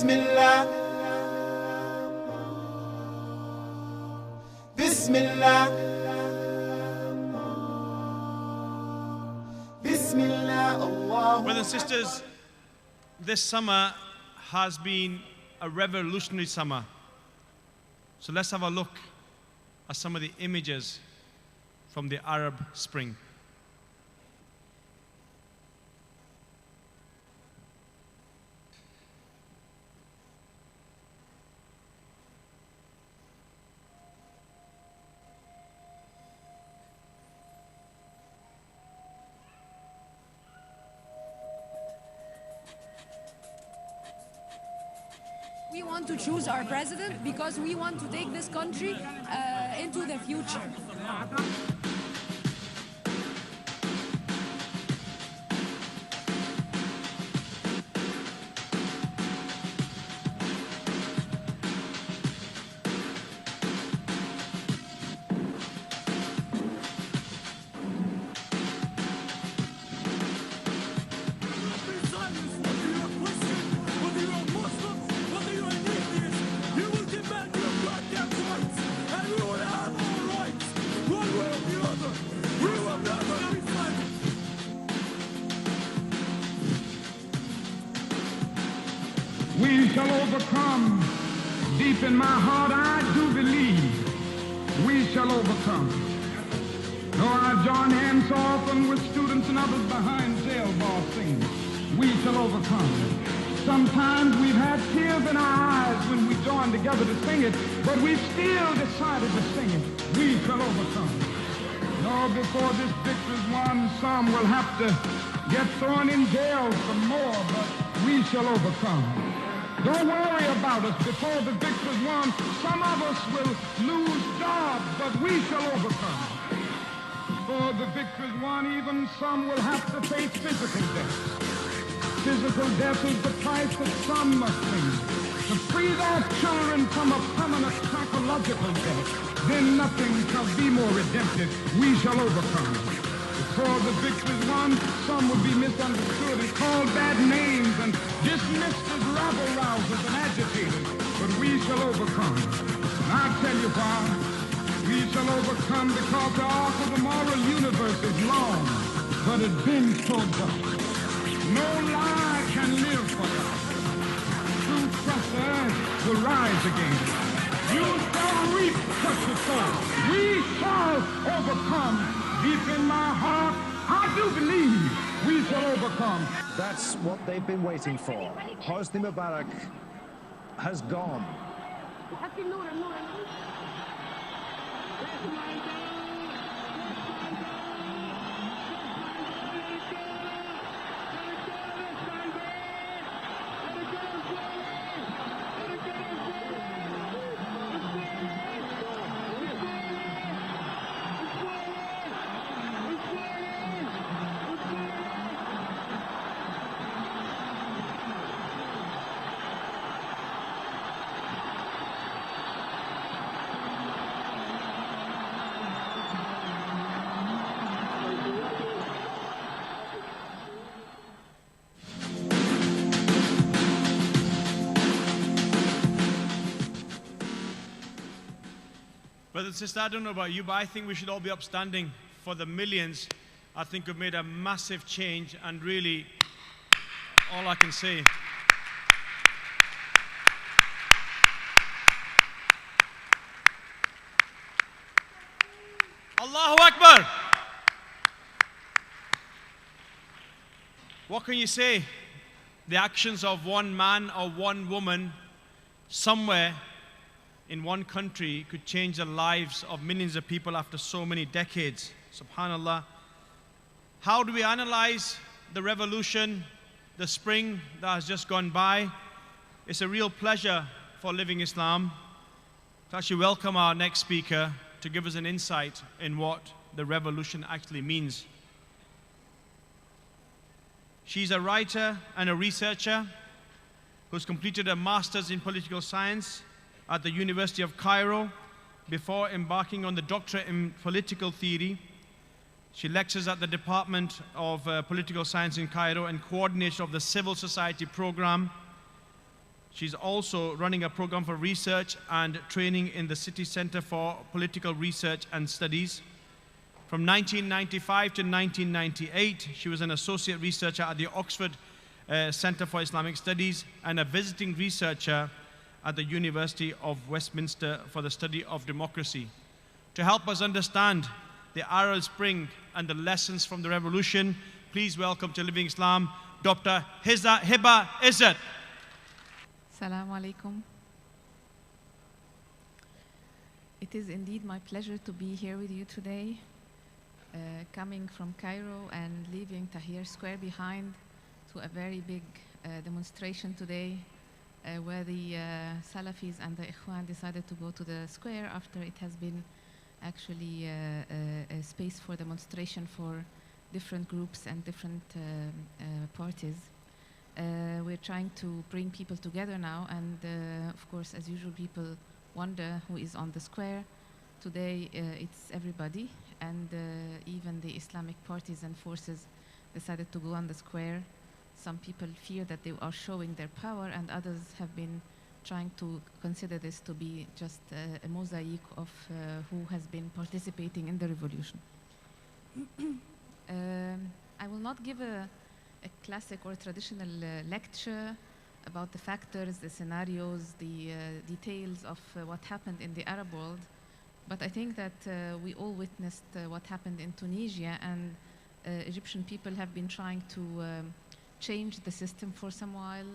Bismillah, Bismillah, Bismillah, Allah. Brothers and sisters, this summer has been a revolutionary summer. So let's have a look at some of the images from the Arab Spring. We want to choose our president because we want to take this country into the future. We shall overcome. Deep in my heart, I do believe we shall overcome. Though I join hands so often with students and others behind jail bars singing, we shall overcome. Sometimes we've had tears in our eyes when we joined together to sing it, but we've still decided to sing it. We shall overcome. No, before this victory's won, some will have to get thrown in jail some more, but we shall overcome. Don't worry about us. Before the victory's won, some of us will lose jobs, but we shall overcome. Before the victory's won, even some will have to face physical death. Physical death is the price that some must pay. To free their children from a permanent psychological death, then nothing shall be more redemptive. We shall overcome. Before the victory's won, some will be misunderstood and called bad names and dismissed as rabble-rousers and agitators. But we shall overcome. And I'll tell you why. We shall overcome because the arc of the moral universe is long, but it bends toward God. No lie can live forever. True trusters will rise again. You shall reap what you sow. We shall overcome. Deep in my heart, I do believe we shall overcome. That's what they've been waiting for. Hosni Mubarak has gone. Brothers and sisters, I don't know about you, but I think we should all be upstanding for the millions. I think we've made a massive change, and really, all I can say. Allahu Akbar! What can you say? The actions of one man or one woman somewhere in one country could change the lives of millions of people after so many decades. Subhanallah. How do we analyze the revolution, the spring that has just gone by? It's a real pleasure for Living Islam to actually welcome our next speaker to give us an insight in what the revolution actually means. She's a writer and a researcher who's completed a master's in political science at the University of Cairo before embarking on the doctorate in political theory. She lectures at the Department of Political Science in Cairo and coordinator of the Civil Society program. She's also running a program for research and training in the City Center for Political Research and Studies. From 1995 to 1998, she was an associate researcher at the Oxford Center for Islamic Studies and a visiting researcher at the University of Westminster for the study of democracy. To help us understand the Arab Spring and the lessons from the revolution, please welcome to Living Islam, Dr. Heba Ezzat. Assalamu alaikum. It is indeed my pleasure to be here with you today, coming from Cairo and leaving Tahrir Square behind to a very big demonstration today where the Salafis and the Ikhwan decided to go to the square after it has been actually a space for demonstration for different groups and different parties. We're trying to bring people together now, and of course, as usual, people wonder who is on the square. Today, it's everybody, and even the Islamic parties and forces decided to go on the square. Some people fear that they are showing their power, and others have been trying to consider this to be just a mosaic of who has been participating in the revolution. I will not give a classic or traditional lecture about the factors, the scenarios, the details of what happened in the Arab world, but I think that we all witnessed what happened in Tunisia, and Egyptian people have been trying to change the system for some while.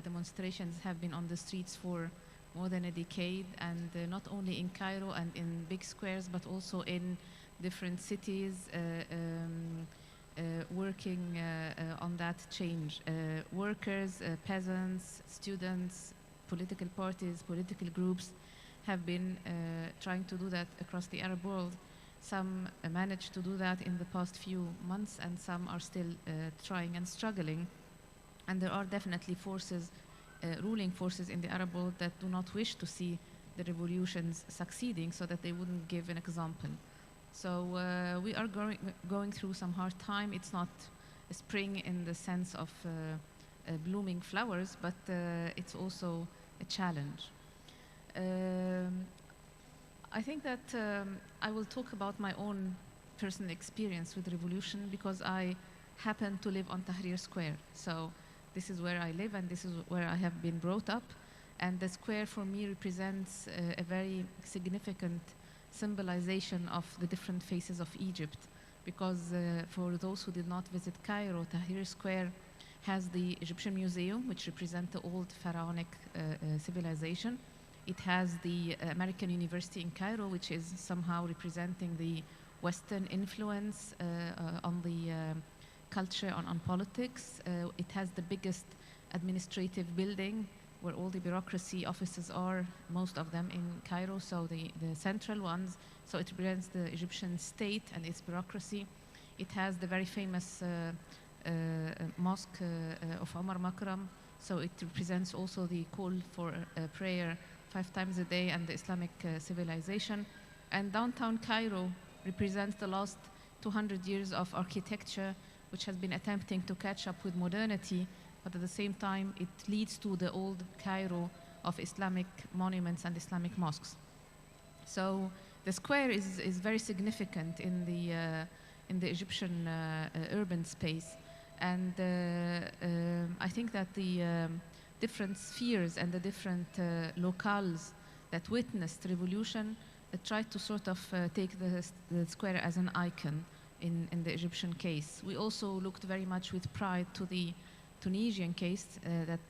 Demonstrations have been on the streets for more than a decade, and not only in Cairo and in big squares, but also in different cities, working on that change. Workers, peasants, students, political parties, political groups have been trying to do that across the Arab world. Some managed to do that in the past few months, and some are still trying and struggling. And there are definitely forces, ruling forces in the Arab world that do not wish to see the revolutions succeeding, so that they wouldn't give an example. So we are going through some hard time. It's not a spring in the sense of blooming flowers, but it's also a challenge. I think that I will talk about my own personal experience with revolution, because I happen to live on Tahrir Square. So this is where I live, and this is where I have been brought up. And the square for me represents a very significant symbolization of the different faces of Egypt, because for those who did not visit Cairo, Tahrir Square has the Egyptian Museum, which represents the old pharaonic civilization. It has the American University in Cairo, which is somehow representing the Western influence on the culture, on politics. It has the biggest administrative building where all the bureaucracy offices are, most of them in Cairo, so the central ones. So it represents the Egyptian state and its bureaucracy. It has the very famous mosque of Omar Makram, so it represents also the call for prayer 5 times a day and the Islamic civilization. And downtown Cairo represents the last 200 years of architecture, which has been attempting to catch up with modernity, but at the same time, it leads to the old Cairo of Islamic monuments and Islamic mosques. So the square is very significant in the Egyptian urban space. And I think that the different spheres and the different locales that witnessed revolution tried to sort of take the square as an icon in the Egyptian case. We also looked very much with pride to the Tunisian case that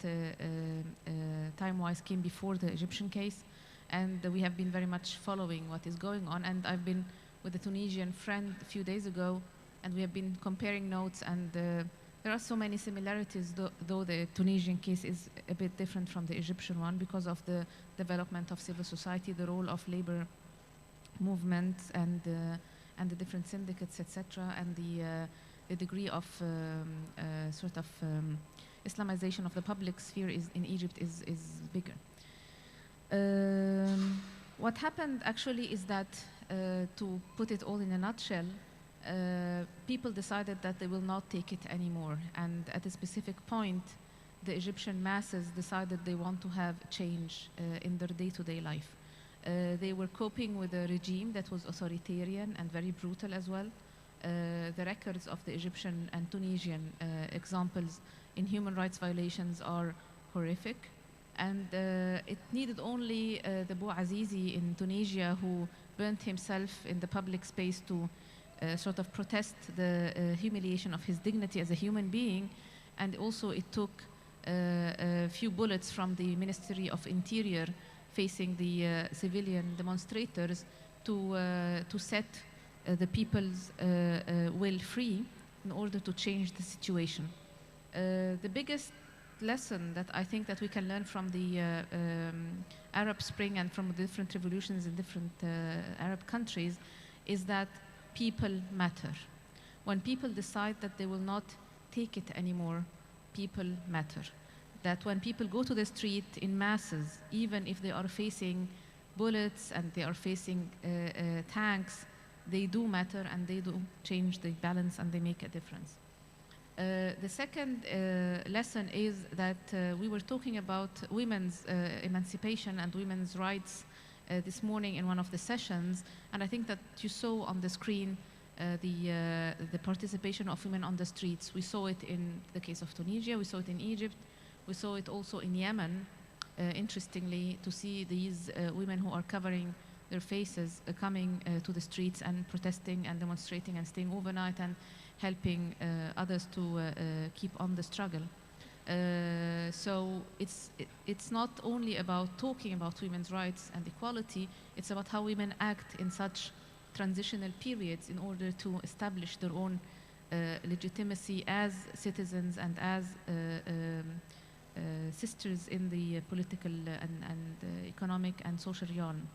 time-wise came before the Egyptian case, and we have been very much following what is going on. And I've been with a Tunisian friend a few days ago, and we have been comparing notes, and there are so many similarities, though the Tunisian case is a bit different from the Egyptian one because of the development of civil society, the role of labor movements, and the different syndicates, etc., and the degree of Islamization of the public sphere in Egypt is bigger. What happened actually is that, to put it all in a nutshell, people decided that they will not take it anymore. And at a specific point, the Egyptian masses decided they want to have change in their day-to-day life. They were coping with a regime that was authoritarian and very brutal as well. The records of the Egyptian and Tunisian examples in human rights violations are horrific. And it needed only the Bouazizi in Tunisia, who burnt himself in the public space, to sort of protest the humiliation of his dignity as a human being. And also it took a few bullets from the Ministry of Interior facing the civilian demonstrators to set the people's will free in order to change the situation. The biggest lesson that I think that we can learn from the Arab Spring and from the different revolutions in different Arab countries is that people matter. When people decide that they will not take it anymore, people matter. That when people go to the street in masses, even if they are facing bullets and they are facing tanks, they do matter and they do change the balance and they make a difference. The second lesson is that we were talking about women's emancipation and women's rights this morning in one of the sessions, and I think that you saw on the screen the participation of women on the streets. We saw it in the case of Tunisia, we saw it in Egypt, we saw it also in Yemen, interestingly, to see these women who are covering their faces coming to the streets and protesting and demonstrating and staying overnight and helping others to keep on the struggle. So it's not only about talking about women's rights and equality, it's about how women act in such transitional periods in order to establish their own legitimacy as citizens and as sisters in the political and economic and social realm.